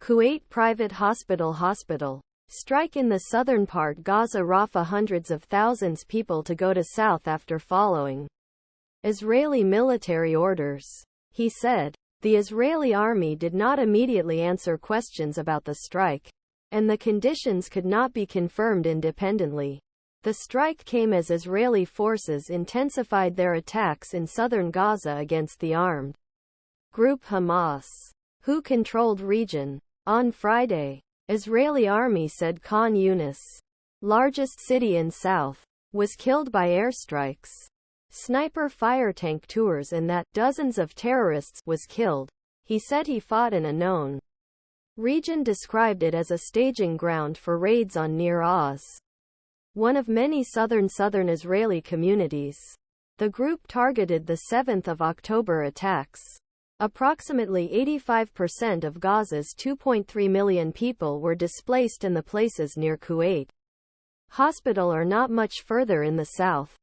Kuwait private hospital. Strike in the southern part Gaza. Rafah. Hundreds of thousands people to go to south after following Israeli military orders. He said. The Israeli army did not immediately answer questions about the strike, and the conditions could not be confirmed independently. The strike came as Israeli forces intensified their attacks in southern Gaza against the armed group Hamas, who controlled region. On Friday, Israeli army said Khan Yunis, largest city in south, was killed by airstrikes, sniper fire tank tours, and that dozens of terrorists was killed. He said he fought in a known region, described it as a staging ground for raids on Nir Oz, one of many southern Israeli communities. The group targeted the 7th of October attacks. Approximately 85% of Gaza's 2.3 million people were displaced in the places near Kuwait Hospital are not much further in the south.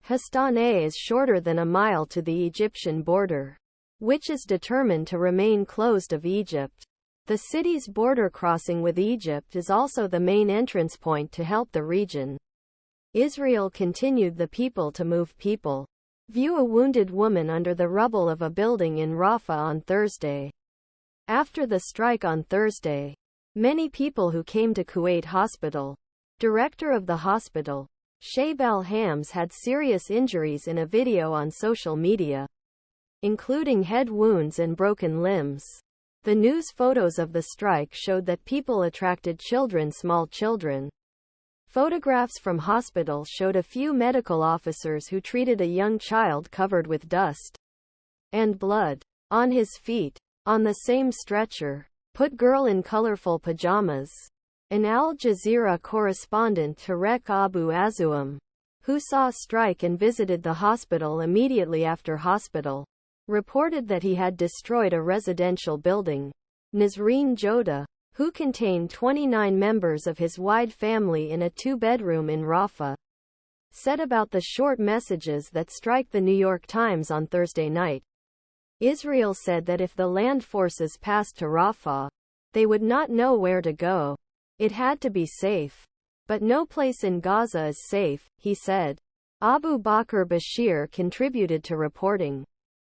Hastaneh is shorter than a mile to the Egyptian border, which is determined to remain closed of Egypt. The city's border crossing with Egypt is also the main entrance point to help the region. Israel continued the people to move people. View a wounded woman under the rubble of a building in Rafah on Thursday. After the strike on Thursday, many people who came to Kuwait Hospital, director of the hospital, Shaib al-Hams, had serious injuries in a video on social media, including head wounds and broken limbs. The news photos of the strike showed that people attracted children, small children. Photographs from hospital showed a few medical officers who treated a young child covered with dust and blood on his feet. On the same stretcher, put girl in colorful pajamas. An Al Jazeera correspondent, Tarek Abu Azuam, who saw strike and visited the hospital immediately after hospital, reported that he had destroyed a residential building. Nazreen Joda, who contained 29 members of his wide family in a two-bedroom in Rafah, said about the short messages that strike the New York Times on Thursday night. Israel said that if the land forces passed to Rafah, they would not know where to go. It had to be safe. But no place in Gaza is safe, he said. Abu Bakr Bashir contributed to reporting.